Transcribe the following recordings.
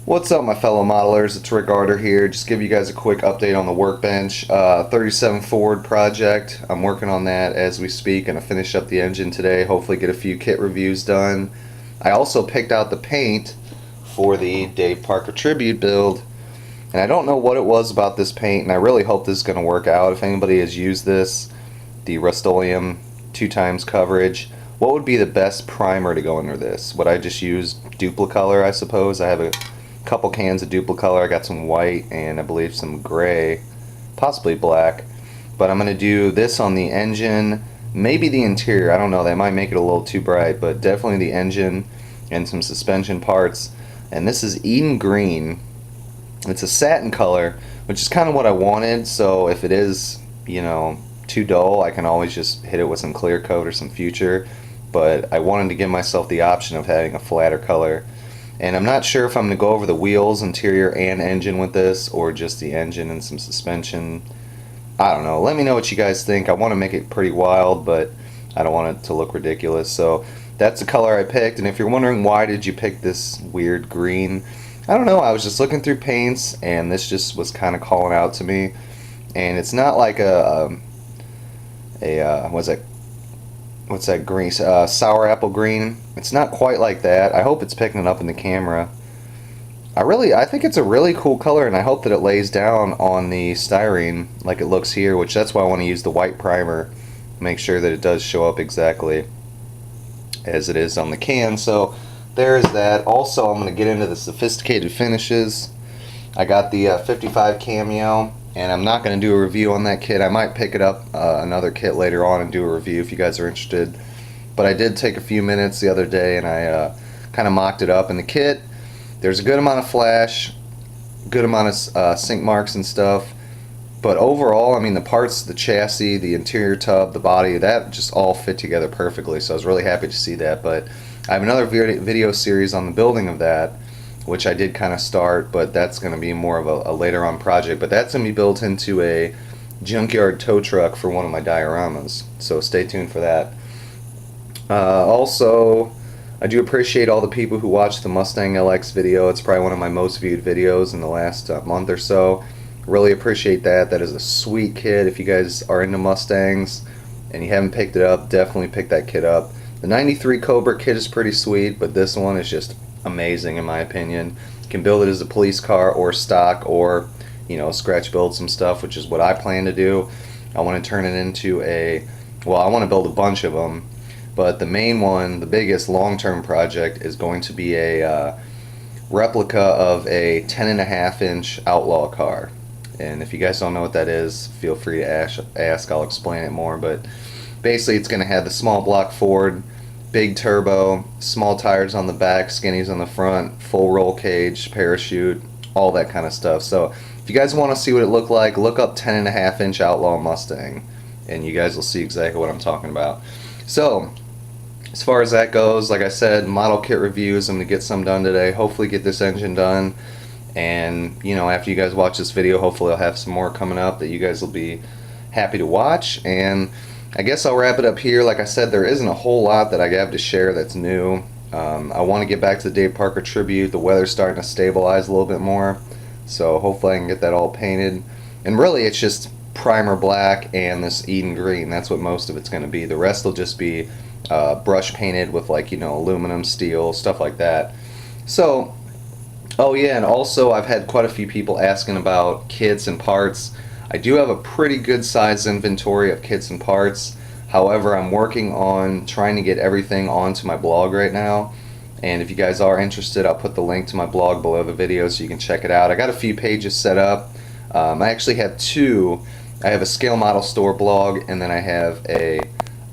What's up, my fellow modelers? It's Rick Arter here. Just give you guys a quick update on the Workbench 37 Forward project. I'm working on that as we speak, and I finished up the engine today. Hopefully get a few kit reviews done. I also picked out the paint for the Dave Parker tribute build, and I don't know what it was about this paint, and I really hope this is going to work out. If anybody has used this, the Rust-Oleum 2x coverage, what would be the best primer to go under this? Would I just use Duplicolor, I suppose? I have a couple cans of Duplicolor. I got some white and I believe some gray, possibly black. But I'm going to do this on the engine, maybe the interior. I don't know, that might make it a little too bright, but definitely the engine and some suspension parts. And this is Eden Green. It's a satin color, which is kind of what I wanted, so if it is, too dull, I can always just hit it with some clear coat or some Future. But I wanted to give myself the option of having a flatter color. And I'm not sure if I'm going to go over the wheels, interior, and engine with this, or just the engine and some suspension. I don't know. Let me know what you guys think. I want to make it pretty wild, but I don't want it to look ridiculous. So that's the color I picked. And if you're wondering why did you pick this weird green, I don't know. I was just looking through paints, and this just was kind of calling out to me. And it's not like what's that green? Sour apple green. It's not quite like that. I hope it's picking it up in the camera. I think it's a really cool color, and I hope that it lays down on the styrene like it looks here, which that's why I want to use the white primer. Make sure that it does show up exactly as it is on the can. So there's that. Also, I'm going to get into the sophisticated finishes. I got the 55 Cameo, and I'm not going to do a review on that kit. I might pick it up another kit later on and do a review if you guys are interested. But I did take a few minutes the other day and I kind of mocked it up. In the kit, there's a good amount of flash, good amount of sink marks and stuff. But overall, I mean, the parts, the chassis, the interior tub, the body, that just all fit together perfectly. So I was really happy to see that. But I have another video series on the building of that, which I did kind of start, but that's going to be more of a later on project. But that's going to be built into a junkyard tow truck for one of my dioramas, so stay tuned for that. Also, I do appreciate all the people who watched the Mustang LX video. It's probably one of my most viewed videos in the last month or so. Really appreciate that. That is a sweet kit. If you guys are into Mustangs and you haven't picked it up, definitely pick that kit up. The 93 Cobra kit is pretty sweet, but this one is just amazing in my opinion. You can build it as a police car or stock, or scratch build some stuff, which is what I plan to do. I want to turn it into I want to build a bunch of them, but the main one, the biggest long-term project, is going to be a replica of a 10.5-inch Outlaw car. And if you guys don't know what that is, feel free to ask. I'll explain it more, but basically it's going to have the small block Ford, big turbo, small tires on the back, skinnies on the front, full roll cage, parachute, all that kind of stuff. So if you guys want to see what it looked like, look up 10.5-inch Outlaw Mustang, and you guys will see exactly what I'm talking about. So as far as that goes, like I said, model kit reviews, I'm going to get some done today. Hopefully get this engine done, and after you guys watch this video, hopefully I'll have some more coming up that you guys will be happy to watch. And I guess I'll wrap it up here. Like I said, there isn't a whole lot that I have to share that's new. I want to get back to the Dave Parker tribute. The weather's starting to stabilize a little bit more, so hopefully I can get that all painted. And really it's just primer black and this Eden Green. That's what most of it's going to be. The rest will just be brush painted with aluminum, steel, stuff like that. So, oh yeah, and also I've had quite a few people asking about kits and parts. I do have a pretty good sized inventory of kits and parts. However, I'm working on trying to get everything onto my blog right now. And if you guys are interested, I'll put the link to my blog below the video so you can check it out. I got a few pages set up. I actually have two. I have a Scale Model Store blog, and then I have a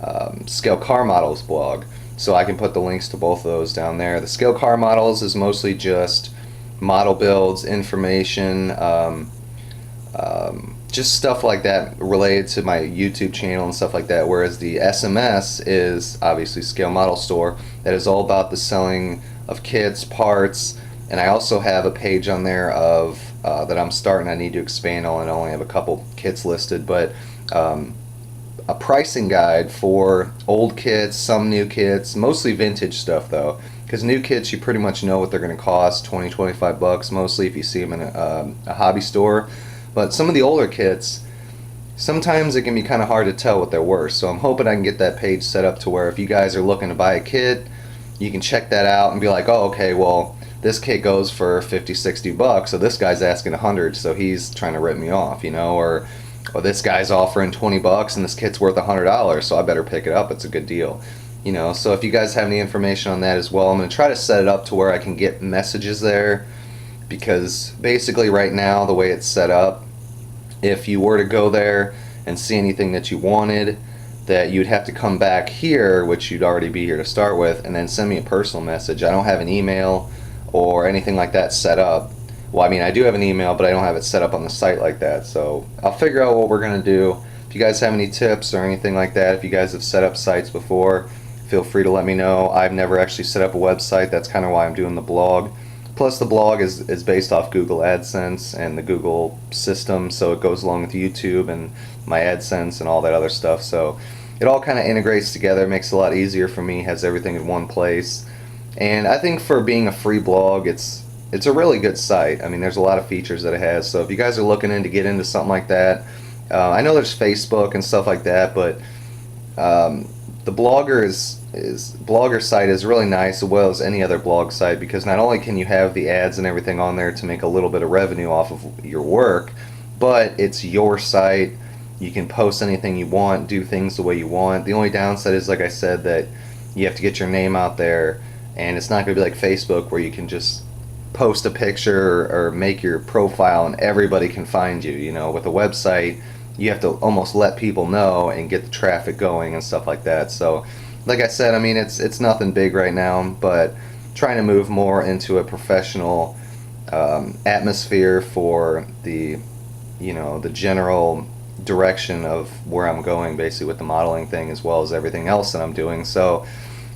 ScaleCarModels blog. So I can put the links to both of those down there. The ScaleCarModels is mostly just model builds, information, just stuff like that related to my YouTube channel and stuff like that, whereas the SMS is obviously Scale Model Store. That is all about the selling of kits, parts, and I also have a page on there of that I'm starting. I need to expand on. I only have a couple kits listed, but a pricing guide for old kits, some new kits, mostly vintage stuff though, because new kits, you pretty much know what they're going to cost, 20, 25 bucks mostly if you see them in a hobby store. But some of the older kits, sometimes it can be kind of hard to tell what they're worth. So I'm hoping I can get that page set up to where if you guys are looking to buy a kit, you can check that out and be like, oh, okay, well, this kit goes for 50, 60 bucks, so this guy's asking 100, so he's trying to rip me off, you know, or this guy's offering 20 bucks and this kit's worth $100, so I better pick it up, it's a good deal. You know, so if you guys have any information on that as well, I'm going to try to set it up to where I can get messages there, because basically right now the way it's set up, if you were to go there and see anything that you wanted, that you'd have to come back here, which you'd already be here to start with, and then send me a personal message. I don't have an email or anything like that set up. Well, I mean, I do have an email, but I don't have it set up on the site like that. So I'll figure out what we're going to do. If you guys have any tips or anything like that, if you guys have set up sites before, feel free to let me know. I've never actually set up a website. That's kind of why I'm doing the blog. Plus the blog is based off Google AdSense and the Google system, so it goes along with YouTube and my AdSense and all that other stuff. So it all kind of integrates together, makes it a lot easier for me, has everything in one place. And I think for being a free blog, it's a really good site. I mean, there's a lot of features that it has. So if you guys are looking to get into something like that, I know there's Facebook and stuff like that, but the Blogger site is really nice, as well as any other blog site, because not only can you have the ads and everything on there to make a little bit of revenue off of your work, but it's your site. You can post anything you want, do things the way you want. The only downside is, like I said, that you have to get your name out there, and it's not going to be like Facebook where you can just post a picture or make your profile and everybody can find you. You know, with a website, you have to almost let people know and get the traffic going and stuff like that. So like I said, I mean, it's nothing big right now, but trying to move more into a professional atmosphere for the, you know, the general direction of where I'm going, basically, with the modeling thing as well as everything else that I'm doing. So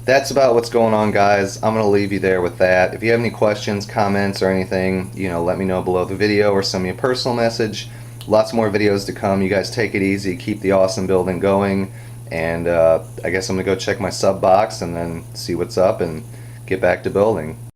that's about what's going on, guys. I'm going to leave you there with that. If you have any questions, comments, or anything, you know, let me know below the video or send me a personal message. Lots more videos to come. You guys take it easy, keep the awesome building going, and I guess I'm going to go check my sub box and then see what's up and get back to building.